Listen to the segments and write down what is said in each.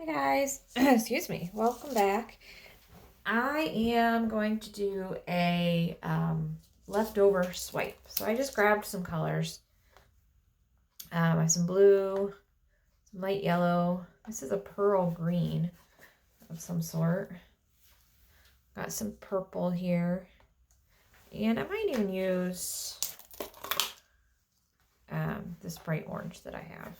Hi guys, excuse me, welcome back. I am going to do a leftover swipe. So I just grabbed some colors. I have some blue, some light yellow. This is a pearl green of some sort. Got some purple here. And I might even use this bright orange that I have.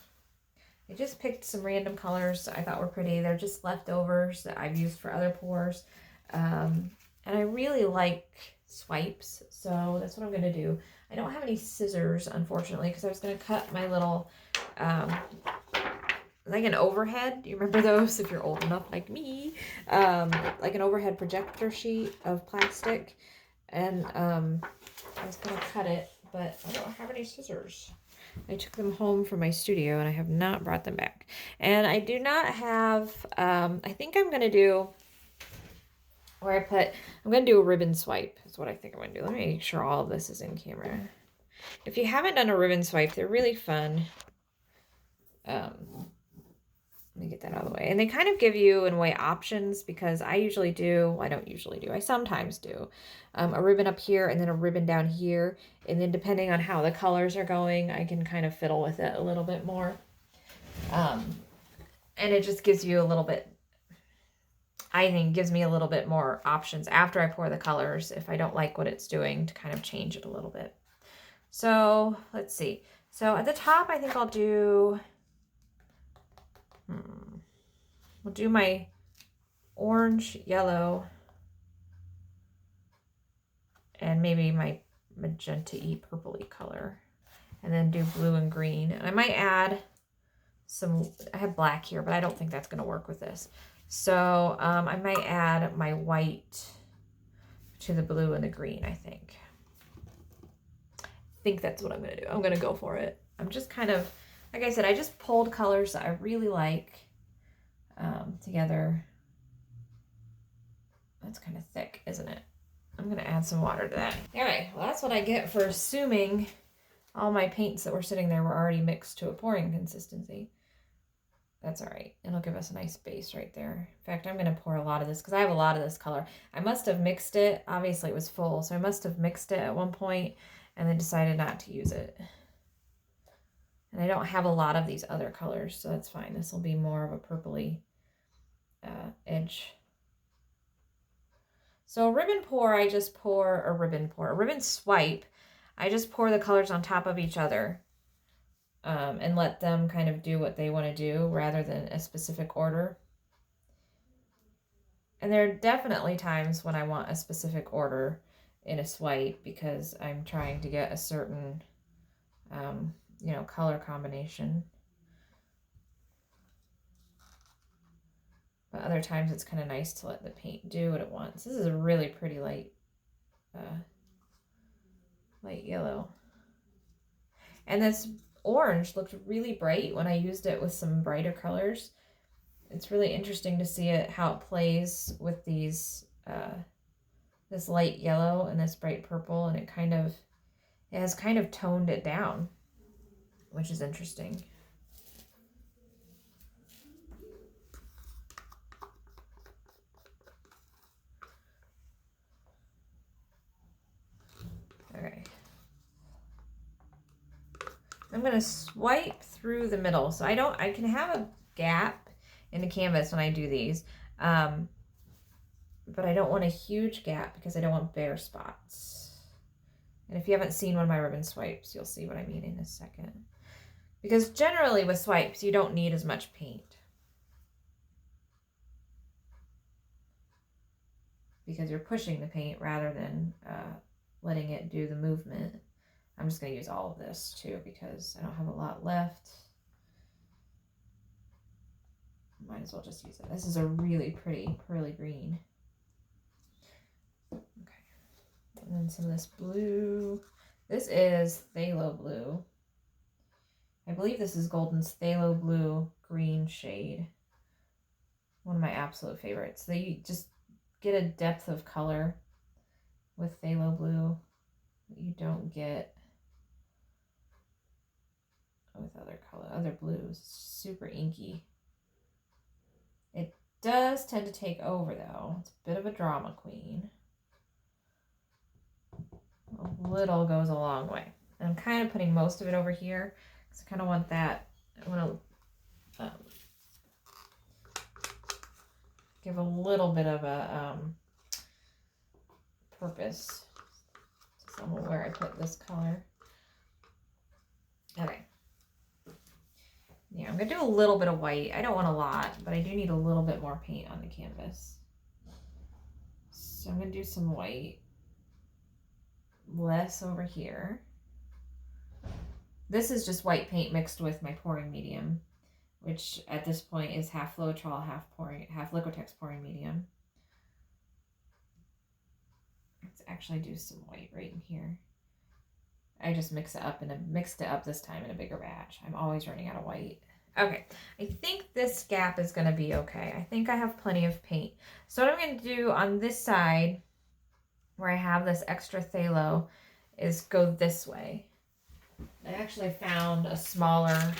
I just picked some random colors I thought were pretty. They're just leftovers that I've used for other pours. And I really like swipes, so that's what I'm going to do. I don't have any scissors, unfortunately, because I was going to cut my little, like an overhead. Do you remember those if you're old enough like me? Like an overhead projector sheet of plastic. And I was going to cut it, but I don't have any scissors. I took them home from my studio and I have not brought them back. And I do not have, I think I'm going to do, I'm going to do a ribbon swipe. That's what I think I'm going to do. Let me make sure all of this is in camera. If you haven't done a ribbon swipe, they're really fun. Let me get that out of the way. And they kind of give you, in a way, options because I sometimes do a ribbon up here and then a ribbon down here. And then depending on how the colors are going, I can kind of fiddle with it a little bit more. And it just gives you a little bit, I think gives me a little bit more options after I pour the colors if I don't like what it's doing to kind of change it a little bit. So let's see. So at the top, I think I'll do, we'll do my orange, yellow, and maybe my magenta-y, purpley color. And then do blue and green. And I might add some, I have black here, but I don't think that's going to work with this. So I might add my white to the blue and the green, I think. I think that's what I'm going to do. I'm going to go for it. I'm just kind of, like I said, I just pulled colors that I really like together. That's kind of thick, isn't it? I'm going to add some water to that. All right, well, that's what I get for assuming all my paints that were sitting there were already mixed to a pouring consistency. That's all right. It'll give us a nice base right there. In fact, I'm going to pour a lot of this because I have a lot of this color. I must have mixed it. Obviously, it was full, so I must have mixed it at one point and then decided not to use it. And I don't have a lot of these other colors, so that's fine. This will be more of a purpley edge. So a ribbon pour, I just pour a ribbon pour. A ribbon swipe, I just pour the colors on top of each other and let them kind of do what they want to do rather than a specific order. And there are definitely times when I want a specific order in a swipe because I'm trying to get a certain, color combination. But other times it's kind of nice to let the paint do what it wants. This is a really pretty light yellow. And this orange looked really bright when I used it with some brighter colors. It's really interesting to see how it plays with these, this light yellow and this bright purple, and it has kind of toned it down, which is interesting. Okay. I'm going to swipe through the middle. So I can have a gap in the canvas when I do these. But I don't want a huge gap because I don't want bare spots. And if you haven't seen one of my ribbon swipes, you'll see what I mean in a second. Because generally with swipes, you don't need as much paint. Because you're pushing the paint rather than letting it do the movement. I'm just going to use all of this too because I don't have a lot left. Might as well just use it. This is a really pretty pearly green. Okay. And then some of this blue. This is phthalo blue. I believe this is Golden's phthalo blue green shade. One of my absolute favorites. They just get a depth of color with phthalo blue that you don't get with other blues. Super inky. does tend to take over though. It's a bit of a drama queen. A little goes a long way. And I'm kind of putting most of it over here because I kind of want that. I want to give a little bit of a purpose to somewhere where I put this color. Okay. Yeah, I'm going to do a little bit of white. I don't want a lot, but I do need a little bit more paint on the canvas. So I'm going to do some white. Less over here. This is just white paint mixed with my pouring medium, which at this point is half Floetrol, half Liquitex pouring medium. Let's actually do some white right in here. I just mixed it up this time in a bigger batch. I'm always running out of white. Okay, I think this gap is going to be okay. I think I have plenty of paint. So what I'm going to do on this side, where I have this extra phthalo, is go this way. I actually found a smaller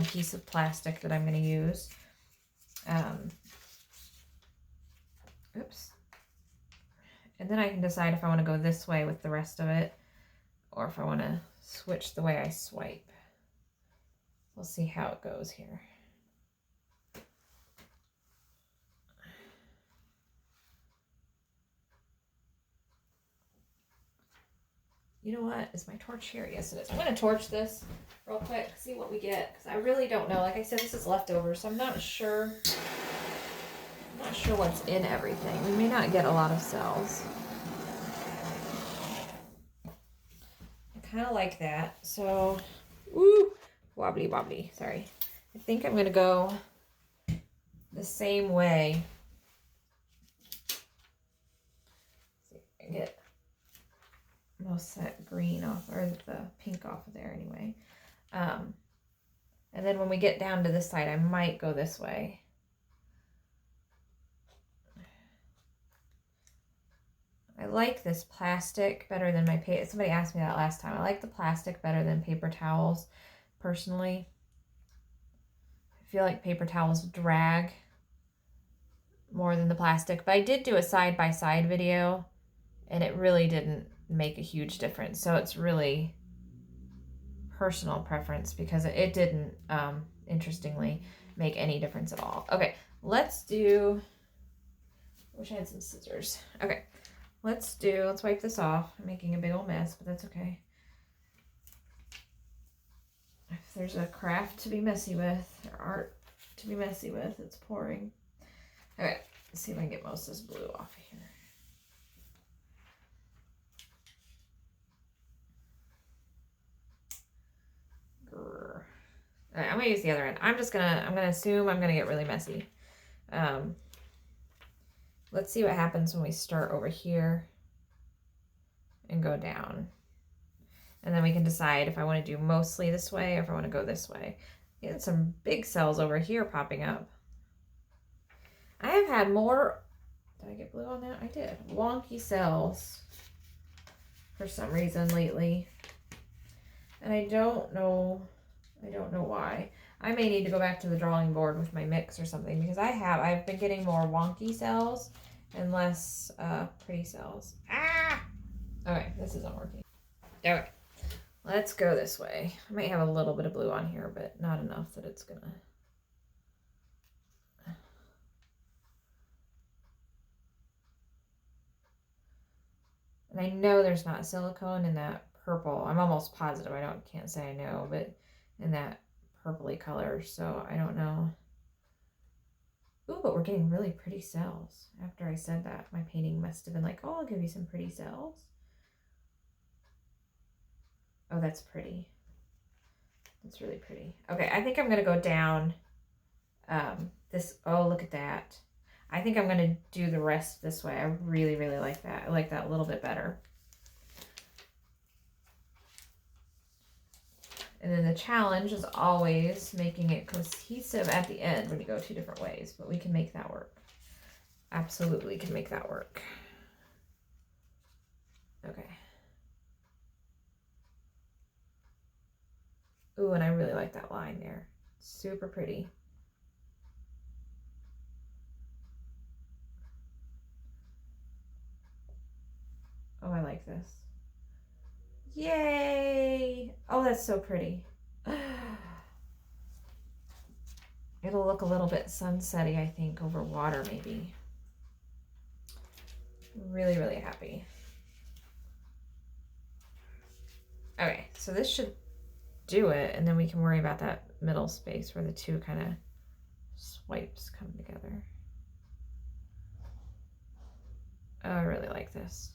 piece of plastic that I'm going to use. Oops. And then I can decide if I want to go this way with the rest of it, or if I want to switch the way I swipe. We'll see how it goes here. You know what? Is my torch here? Yes, it is. I'm going to torch this real quick, see what we get, because I really don't know. Like I said, this is leftover, so I'm not sure. I'm not sure what's in everything. We may not get a lot of cells. I kind of like that. So, ooh, wobbly wobbly. Sorry. I think I'm going to go the same way. See if I can get most of that green off, or the pink off of there anyway. And then when we get down to this side, I might go this way. I like this plastic better than my paper. Somebody asked me that last time. I like the plastic better than paper towels, personally. I feel like paper towels drag more than the plastic. But I did do a side-by-side video, and it really didn't make a huge difference. So it's really personal preference, because it didn't, interestingly, make any difference at all. Okay, let's do... I wish I had some scissors. Okay. Let's wipe this off. I'm making a big old mess, but that's okay. If there's a craft to be messy with, or art to be messy with, it's pouring. Okay, let's see if I can get most of this blue off of here. Grr. All right, I'm gonna use the other end. I'm gonna assume I'm gonna get really messy. Let's see what happens when we start over here and go down. And then we can decide if I want to do mostly this way or if I want to go this way. Getting some big cells over here popping up. I have had more, did I get blue on that? I did. Wonky cells for some reason lately. And I don't know why. I may need to go back to the drawing board with my mix or something, because I've been getting more wonky cells and less pretty cells. Ah! Okay, this isn't working. Okay, let's go this way. I might have a little bit of blue on here, but not enough that it's gonna... And I know there's not silicone in that purple. I'm almost positive. Can't say I know, but in that purpley color, so I don't know. Ooh, but we're getting really pretty cells. After I said that, my painting must have been like, oh, I'll give you some pretty cells. Oh, that's pretty. That's really pretty. Okay, I think I'm going to go down this. Oh, look at that. I think I'm going to do the rest this way. I really, really like that. I like that a little bit better. And then the challenge is always making it cohesive at the end when you go two different ways, but we can make that work. Absolutely can make that work. Okay. Ooh, and I really like that line there. Super pretty. this. Yay! Oh, that's so pretty. It'll look a little bit sunsetty, I think, over water maybe. Really, really happy. Okay, so this should do it, and then we can worry about that middle space where the two kind of swipes come together. Oh, I really like this.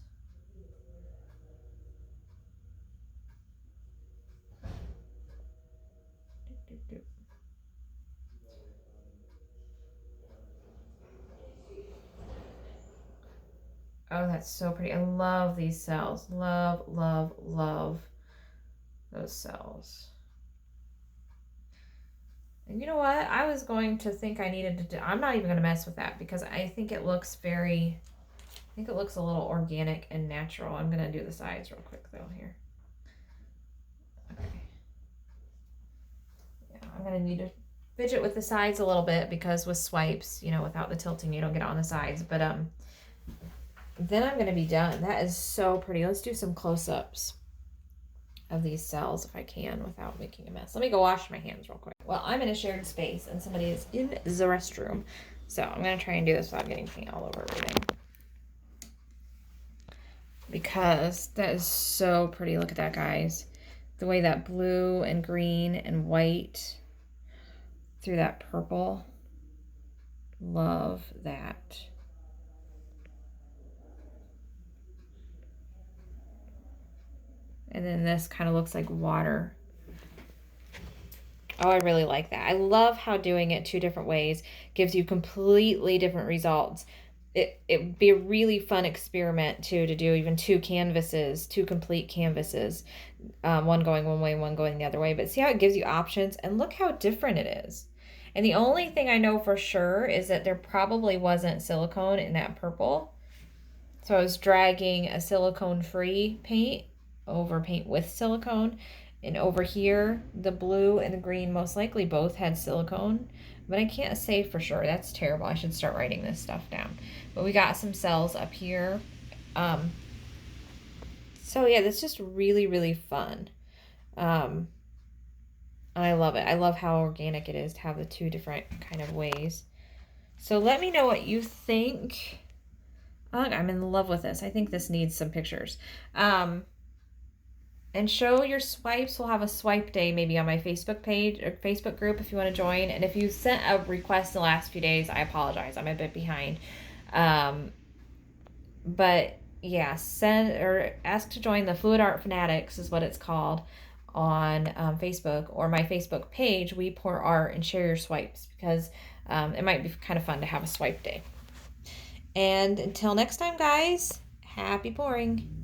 Oh, that's so pretty. I love these cells. Love, love, love those cells. And you know what? I was going to think I needed to do, I'm not even going to mess with that because I think it looks very, I think it looks a little organic and natural. I'm going to do the sides real quick though here. Okay. Yeah, I'm going to need to fidget with the sides a little bit because with swipes, you know, without the tilting, you don't get on the sides. But then I'm going to be done. That is so pretty. Let's do some close-ups of these cells if I can without making a mess. Let me go wash my hands real quick. Well, I'm in a shared space and somebody is in the restroom. So I'm going to try and do this without getting paint all over everything. Because that is so pretty. Look at that, guys. The way that blue and green and white through that purple. Love that. And then this kind of looks like water. Oh, I really like that. I love how doing it two different ways gives you completely different results. It would be a really fun experiment too to do even two canvases, two complete canvases, one going one way, one going the other way. But see how it gives you options, and look how different it is. And the only thing I know for sure is that there probably wasn't silicone in that purple. So I was dragging a silicone-free paint over paint with silicone, and over here the blue and the green most likely both had silicone, but I can't say for sure. That's terrible. I should start writing this stuff down. But we got some cells up here. So yeah, that's just really, really fun. I love it. I love how organic it is to have the two different kind of ways. So let me know what you think. I'm in love with this. I think this needs some pictures. And show your swipes. We'll have a swipe day maybe on my Facebook page or Facebook group if you want to join. And if you sent a request in the last few days, I apologize. I'm a bit behind. But yeah, send or ask to join the Fluid Art Fanatics is what it's called on Facebook, or my Facebook page, We Pour Art, and share your swipes because it might be kind of fun to have a swipe day. And until next time, guys, happy pouring.